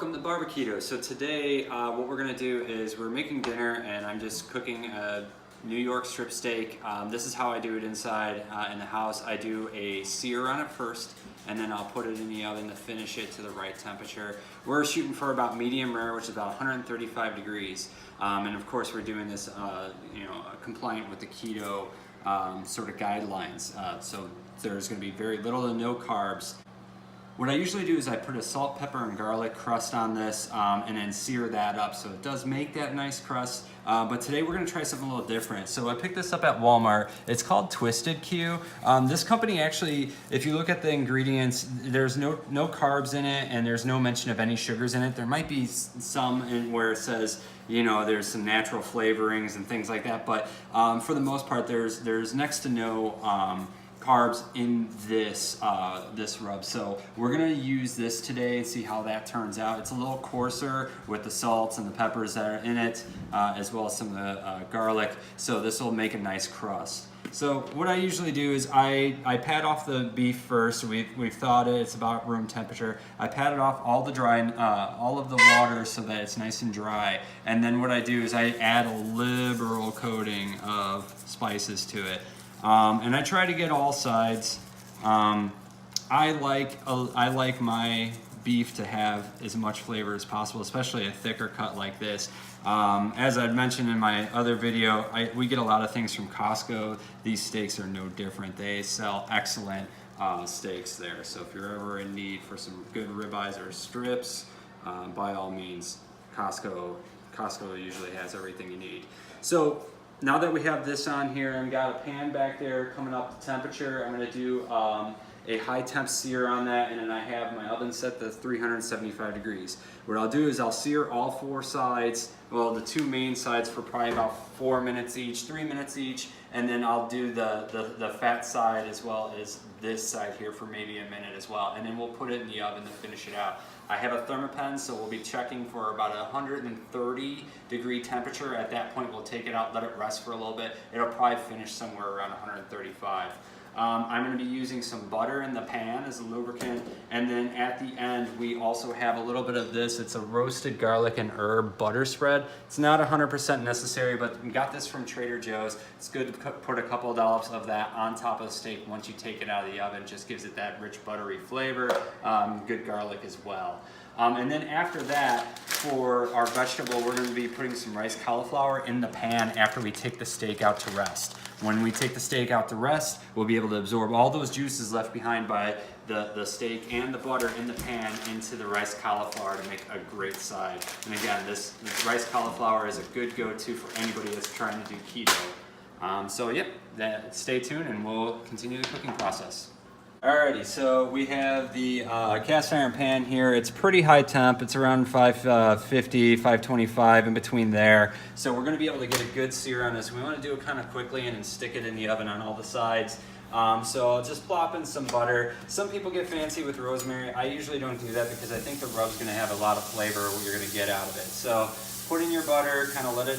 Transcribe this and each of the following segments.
welcome to Bar-B-Keto. So today what we're going to do is we're making dinner and I'm just cooking a New York strip steak. This is how I do it inside in the house. I do a sear on it first and then I'll put it in the oven to finish it to the right temperature. We're shooting for about medium rare, which is about 135 degrees. And of course we're doing this compliant with the keto sort of guidelines. So there's going to be very little to no carbs. What I usually do is I put a salt, pepper, and garlic crust on this and then sear that up. So it does make that nice crust. But today we're gonna try something a little different. So I picked this up at Walmart. It's called Twisted Q. This company actually, if you look at the ingredients, there's no carbs in it and there's no mention of any sugars in it. There might be some in where it says, you know, there's some natural flavorings and things like that. But for the most part, there's next to no carbs in this this rub. So we're gonna use this today and see how that turns out. It's a little coarser with the salts and the peppers that are in it, as well as some of the garlic. So this will make a nice crust. So what I usually do is I pat off the beef first. We've thawed it, it's about room temperature. I pat it off all of the water so that it's nice and dry. And then what I do is I add a liberal coating of spices to it. And I try to get all sides. I like my beef to have as much flavor as possible, especially a thicker cut like this. As I'd mentioned in my other video, we get a lot of things from Costco. These steaks are no different. They sell excellent steaks there. So if you're ever in need for some good ribeyes or strips, by all means, Costco usually has everything you need. So now that we have this on here and got a pan back there coming up to temperature, I'm going to do a high temp sear on that, and then I have my oven set to 375 degrees. What I'll do is I'll sear all four sides, well, the two main sides for probably about 4 minutes each, 3 minutes each, and then I'll do the fat side as well as this side here for maybe a minute as well, and then we'll put it in the oven to finish it out. I have a thermopen, so we'll be checking for about 130 degree temperature. At that point, we'll take it out, let it rest for a little bit. It'll probably finish somewhere around 135. I'm going to be using some butter in the pan as a lubricant, and then at the end we also have a little bit of this. It's a roasted garlic and herb butter spread. It's not 100% necessary, but we got this from Trader Joe's. It's good to put a couple of dollops of that on top of the steak once you take it out of the oven. It just gives it that rich buttery flavor, good garlic as well. And then after that, for our vegetable, we're going to be putting some rice cauliflower in the pan after we take the steak out to rest. When we take the steak out to rest, we'll be able to absorb all those juices left behind by the steak and the butter in the pan into the rice cauliflower to make a great side. And again, this rice cauliflower is a good go-to for anybody that's trying to do keto. So yep, stay tuned and we'll continue the cooking process. Alrighty, so we have the cast iron pan here. It's pretty high temp. It's around 550, 525, in between there. So we're going to be able to get a good sear on this. We want to do it kind of quickly and then stick it in the oven on all the sides. So I'll just plop in some butter. Some people get fancy with rosemary. I usually don't do that because I think the rub's going to have a lot of flavor what you're going to get out of it. So put in your butter, kind of let it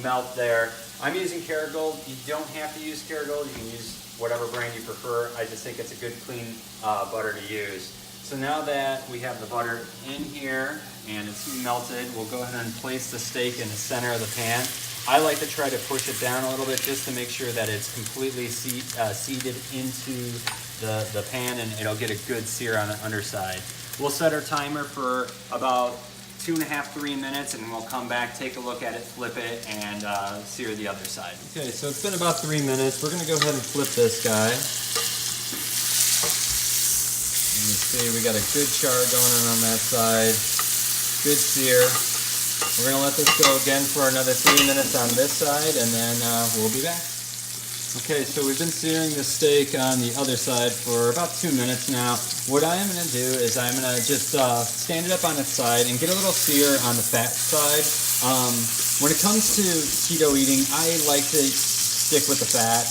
melt there. I'm using Kerrygold. You don't have to use Kerrygold. You can use whatever brand you prefer. I just think it's a good clean butter to use. So now that we have the butter in here and it's melted, we'll go ahead and place the steak in the center of the pan. I like to try to push it down a little bit just to make sure that it's completely seated into the pan and it'll get a good sear on the underside. We'll set our timer for about 2.5 to 3 minutes, and we'll come back, take a look at it, flip it, and sear the other side. Okay, so it's been about 3 minutes. We're going to go ahead and flip this guy. You see we got a good char going on that side. Good sear. We're going to let this go again for another 3 minutes on this side, and then we'll be back. Okay, so we've been searing the steak on the other side for about 2 minutes now. What I am going to do is I'm going to just stand it up on its side and get a little sear on the fat side. When it comes to keto eating, I like to stick with the fat.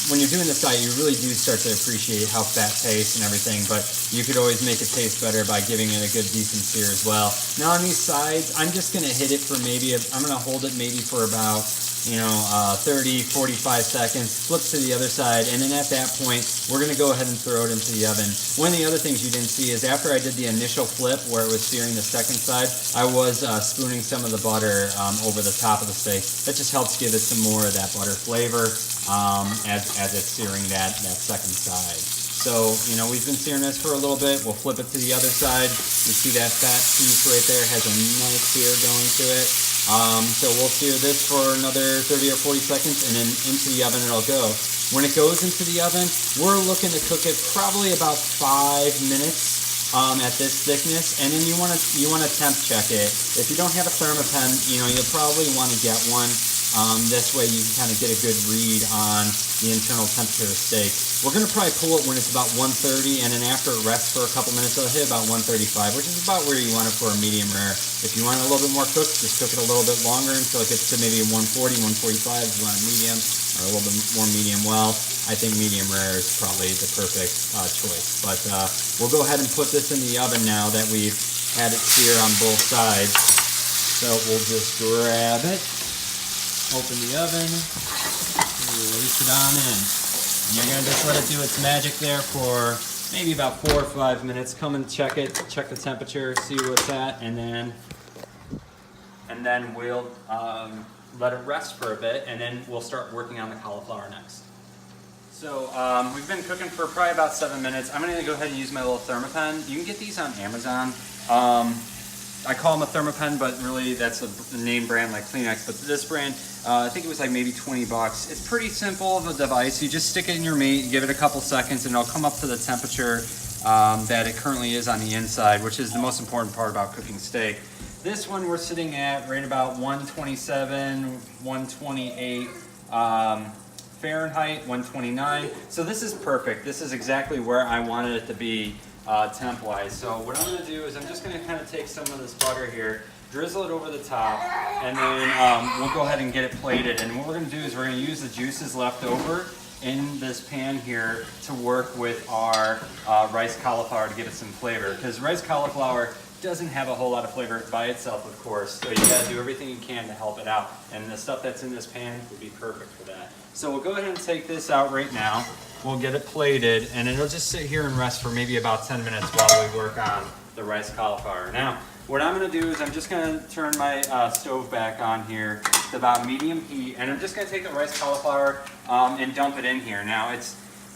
When you're doing this diet, you really do start to appreciate how fat tastes and everything, but you could always make it taste better by giving it a good decent sear as well. Now on these sides, I'm just going to hit it for I'm going to hold it maybe for about 30, 45 seconds, flips to the other side, and then at that point, we're gonna go ahead and throw it into the oven. One of the other things you didn't see is after I did the initial flip where it was searing the second side, I was spooning some of the butter over the top of the steak. That just helps give it some more of that butter flavor as it's searing that second side. So, we've been searing this for a little bit. We'll flip it to the other side. You see that fat piece right there has a nice sear going to it. So we'll sear this for another 30 or 40 seconds, and then into the oven it'll go. When it goes into the oven, we're looking to cook it probably about 5 minutes at this thickness, and then you want to temp check it. If you don't have a thermopen, you'll probably want to get one. This way you can kind of get a good read on the internal temperature of the steak. We're going to probably pull it when it's about 130, and then after it rests for a couple minutes, it'll hit about 135, which is about where you want it for a medium rare. If you want it a little bit more cooked, just cook it a little bit longer until it gets to maybe 140, 145. If you want it medium or a little bit more medium well, I think medium rare is probably the perfect choice. But we'll go ahead and put this in the oven now that we've had it sear on both sides. So we'll just grab it, open the oven, and release it on in. And you're gonna just let it do its magic there for maybe about 4 or 5 minutes. Come and check it, check the temperature, see where it's at, and then we'll let it rest for a bit, and then we'll start working on the cauliflower next. So we've been cooking for probably about 7 minutes. I'm gonna go ahead and use my little thermopen. You can get these on Amazon. I call them a thermopen, but really that's a name brand like Kleenex. But this brand, I think it was like maybe 20 bucks. It's pretty simple of a device. You just stick it in your meat, give it a couple seconds, and it'll come up to the temperature that it currently is on the inside, which is the most important part about cooking steak. This one we're sitting at right about 127, 128 Fahrenheit, 129. So this is perfect. This is exactly where I wanted it to be temp-wise. So what I'm going to do is I'm just going to kind of take some of this butter here, drizzle it over the top, and then we'll go ahead and get it plated. And what we're going to do is we're going to use the juices left over in this pan here to work with our rice cauliflower to give it some flavor. Because rice cauliflower doesn't have a whole lot of flavor by itself, of course, so you got to do everything you can to help it out. And the stuff that's in this pan would be perfect for that. So we'll go ahead and take this out right now. We'll get it plated, and it'll just sit here and rest for maybe about 10 minutes while we work on the rice cauliflower. Now, what I'm going to do is I'm just going to turn my stove back on here to about medium heat, and I'm just going to take the rice cauliflower and dump it in here. Now,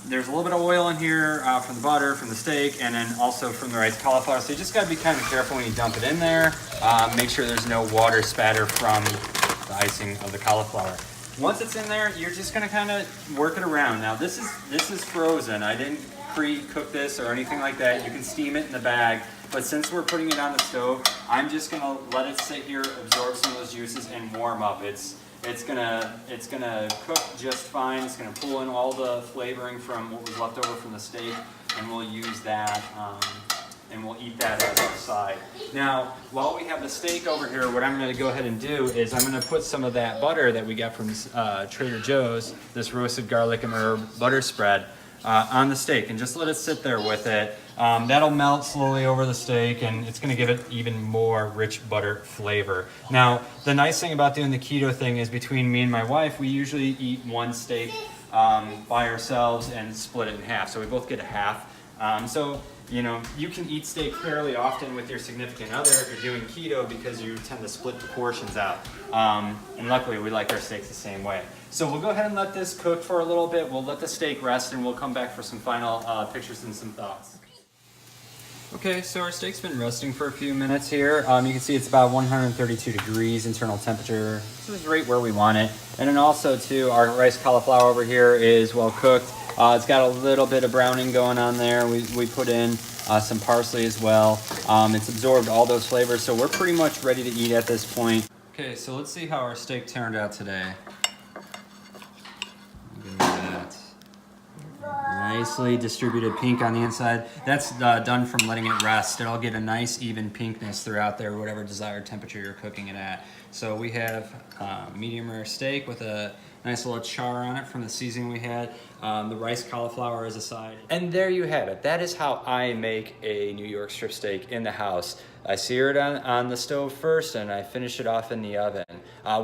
there's a little bit of oil in here from the butter, from the steak, and then also from the rice cauliflower. So you just got to be kind of careful when you dump it in there. Make sure there's no water spatter from the icing of the cauliflower. Once it's in there, you're just gonna kind of work it around. Now this is frozen. I didn't pre-cook this or anything like that. You can steam it in the bag, but since we're putting it on the stove, I'm just gonna let it sit here, absorb some of those juices, and warm up. It's gonna cook just fine. It's gonna pull in all the flavoring from what was left over from the steak, and we'll use that. And we'll eat that as our side. Now, while we have the steak over here, what I'm going to go ahead and do is I'm going to put some of that butter that we got from Trader Joe's, this roasted garlic and herb butter spread, on the steak, and just let it sit there with it. That'll melt slowly over the steak, and it's going to give it even more rich butter flavor. Now, the nice thing about doing the keto thing is between me and my wife, we usually eat one steak by ourselves and split it in half. So we both get a half. So you can eat steak fairly often with your significant other if you're doing keto, because you tend to split the portions out. And luckily, we like our steaks the same way. So we'll go ahead and let this cook for a little bit. We'll let the steak rest, and we'll come back for some final pictures and some thoughts. Okay, so our steak's been resting for a few minutes here. You can see it's about 132 degrees internal temperature. This is right where we want it. And then also, too, our rice cauliflower over here is well cooked. It's got a little bit of browning going on there. We put in some parsley as well. It's absorbed all those flavors, so we're pretty much ready to eat at this point. Okay, so let's see how our steak turned out today. Look at that. Nicely distributed pink on the inside. That's done from letting it rest. It'll get a nice even pinkness throughout there, whatever desired temperature you're cooking it at. So we have medium rare steak with a nice little char on it from the seasoning we had. The rice cauliflower is a side. And there you have it. That is how I make a New York strip steak in the house. I sear it on the stove first and I finish it off in the oven.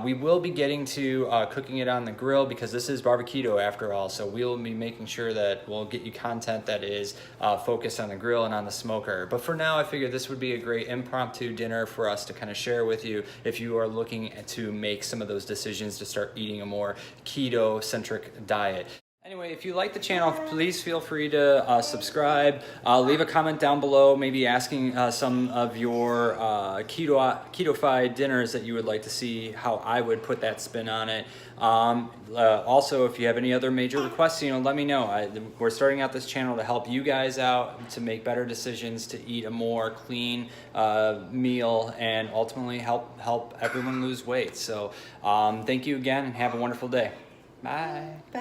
We will be getting to cooking it on the grill because this is Bar-B-Keto after all, so we'll be making sure that we'll get you content that is focused on the grill and on the smoker. But for now, I figured this would be a great impromptu dinner for us to kind of share with you if you are looking to make some of those decisions to start eating a more keto-centric diet. Anyway, if you like the channel, please feel free to subscribe. Leave a comment down below, maybe asking some of your keto-fied dinners that you would like to see, how I would put that spin on it. Also, if you have any other major requests, let me know. We're starting out this channel to help you guys out, to make better decisions, to eat a more clean meal, and ultimately help everyone lose weight. So thank you again, and have a wonderful day. Bye. Bye.